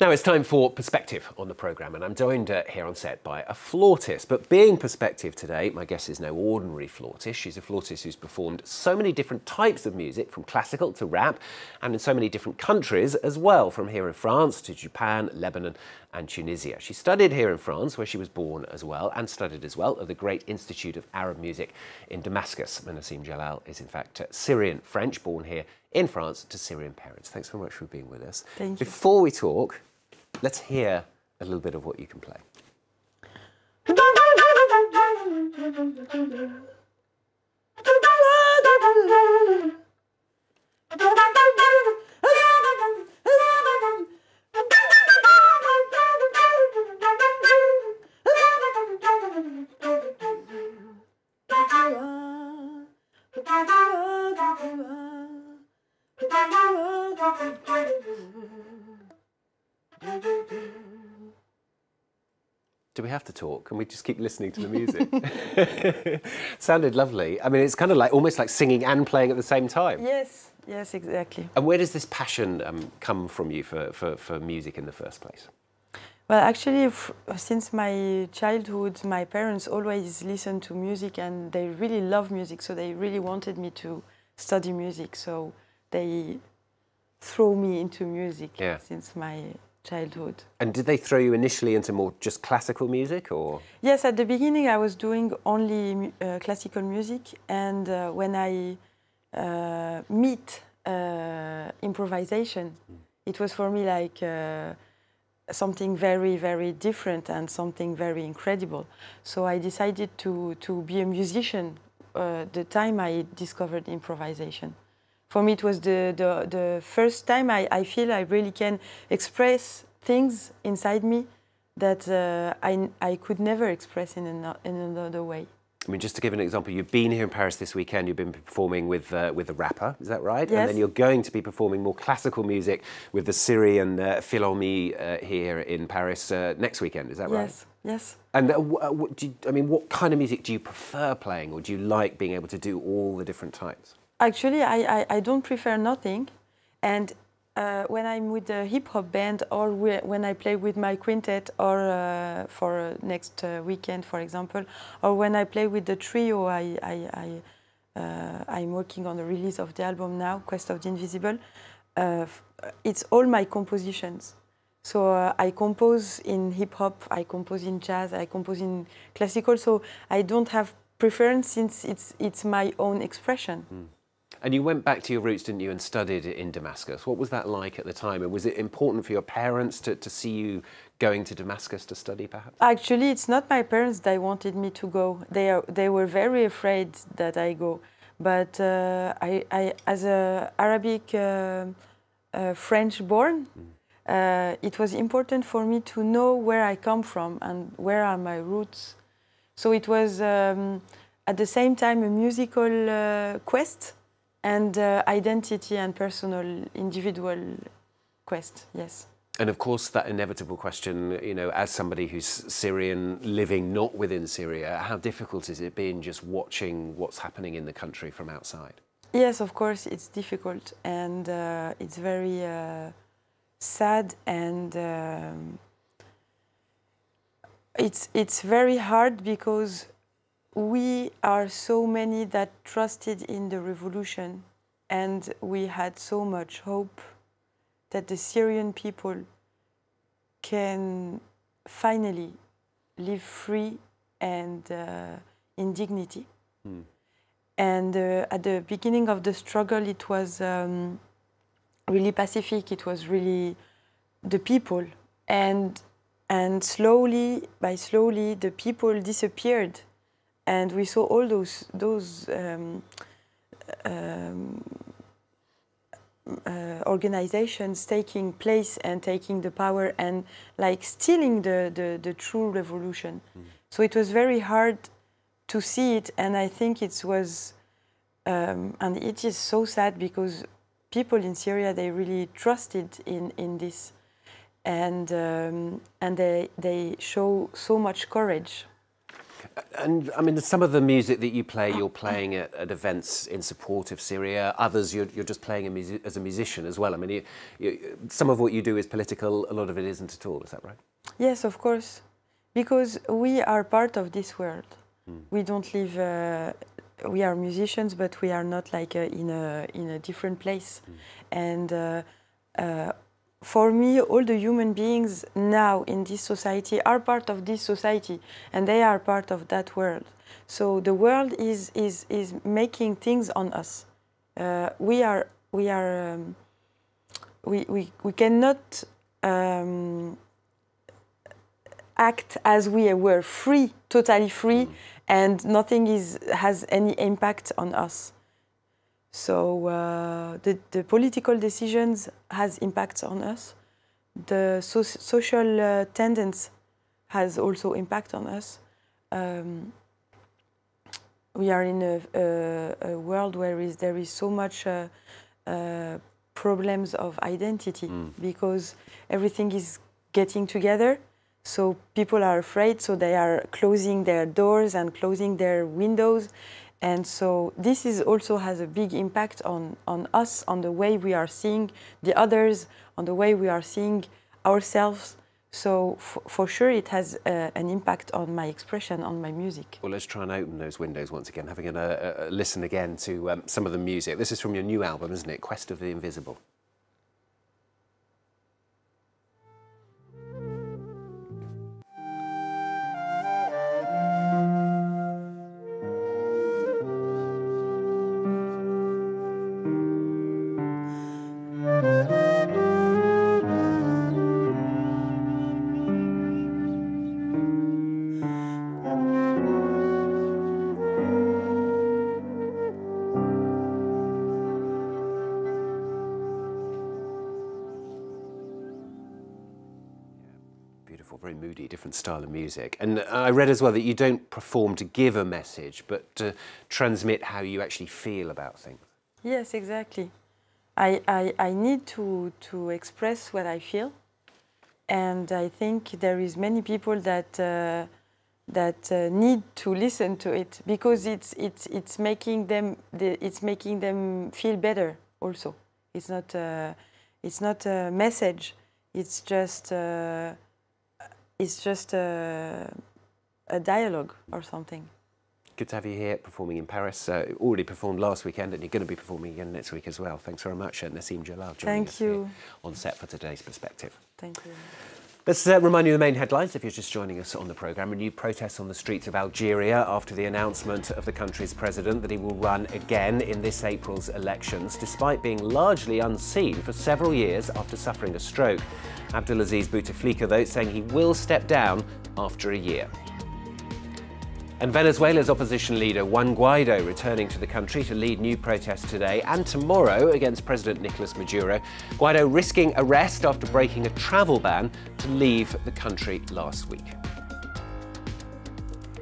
Now it's time for Perspective on the programme, and I'm joined here on set by a flautist. But being Perspective today, my guest is no ordinary flautist. She's a flautist who's performed so many different types of music, from classical to rap, and in so many different countries as well, from here in France to Japan, Lebanon and Tunisia. She studied here in France, where she was born as well, and studied as well at the Great Institute of Arab Music in Damascus. Naissam Jalal is in fact Syrian French, born here in France to Syrian parents. Thanks very much for being with us. Thank you. Before we talk, let's hear a little bit of what you can play. Do we have to talk? Can we just keep listening to the music? Sounded lovely. I mean, it's kind of like almost like singing and playing at the same time. Yes, yes, exactly. And where does this passion come from you for music in the first place? Well, actually, since my childhood, my parents always listened to music and they really love music, so they really wanted me to study music. So they throw me into music since my childhood. And did they throw you initially into more just classical music, or? Yes, at the beginning I was doing only classical music, and when I meet improvisation, it was for me like something very, very different and something very incredible. So I decided to be a musician the time I discovered improvisation. For me, it was the first time I feel I really can express things inside me that I could never express in another way. I mean, just to give an example, you've been here in Paris this weekend, you've been performing with a rapper, is that right? Yes. And then you're going to be performing more classical music with the Syrian Philharmonie here in Paris next weekend, is that right? Yes, yes. And what kind of music do you prefer playing, or do you like being able to do all the different types? Actually, I don't prefer nothing, and when I'm with the hip-hop band, or when I play with my quintet, or for next weekend, for example, or when I play with the trio, I'm working on the release of the album now, Quest of the Invisible. It's all my compositions. So I compose in hip-hop, I compose in jazz, I compose in classical, so I don't have preference since it's my own expression. Mm. And you went back to your roots, didn't you, and studied in Damascus. What was that like at the time? And was it important for your parents to see you going to Damascus to study, perhaps? Actually, it's not my parents that wanted me to go. They were very afraid that I go. But I as a Arabic French-born, it was important for me to know where I come from and where are my roots. So it was at the same time a musical quest, and identity and personal, individual quest, yes. And of course, that inevitable question, you know, as somebody who's Syrian, living not within Syria, how difficult is it been just watching what's happening in the country from outside? Yes, of course, it's difficult, and it's very sad, and it's very hard because we are so many that trusted in the revolution, and we had so much hope that the Syrian people can finally live free and in dignity. Mm. And at the beginning of the struggle, it was really pacific. It was really the people, and slowly, the people disappeared. And we saw all those organizations taking place and taking the power and like stealing the true revolution. Mm. So it was very hard to see it, and I think it was, and it is so sad because people in Syria, they really trusted in this, and they show so much courage. And I mean, some of the music that you play, you're playing at events in support of Syria. Others, you're just playing as a musician as well. I mean, some of what you do is political, a lot of it isn't at all. Is that right? Yes, of course, because we are part of this world. We don't live. We are musicians, but we are not like in a different place. And for me, all the human beings now in this society are part of this society, and they are part of that world. So the world is making things on us. We cannot act as we were free, totally free, and nothing has any impact on us. So the political decisions has impacts on us. The social tendency has also impact on us. We are in a world where there is so much problems of identity because everything is getting together. So people are afraid, so they are closing their doors and closing their windows. And so this also has a big impact on us, on the way we are seeing the others, on the way we are seeing ourselves. So for sure it has an impact on my expression, on my music. Well, let's try and open those windows once again, having a listen again to some of the music. This is from your new album, isn't it? Quest of the Invisible. Beautiful, very moody, different style of music. And I read as well that you don't perform to give a message, but to transmit how you actually feel about things. Yes, exactly. I need to express what I feel, and I think there is many people that need to listen to it because it's making them feel better. Also, it's not a message. It's just a dialogue or something. Good to have you here performing in Paris. Already performed last weekend and you're going to be performing again next week as well. Thanks very much, Naissam Jalal, joining us here on set for today's Perspective. Thank you. Let's remind you of the main headlines if you're just joining us on the programme. Renewed protests on the streets of Algeria after the announcement of the country's president that he will run again in this April's elections, despite being largely unseen for several years after suffering a stroke. Abdelaziz Bouteflika, though, saying he will step down after a year. And Venezuela's opposition leader Juan Guaido returning to the country to lead new protests today and tomorrow against President Nicolas Maduro. Guaido risking arrest after breaking a travel ban to leave the country last week.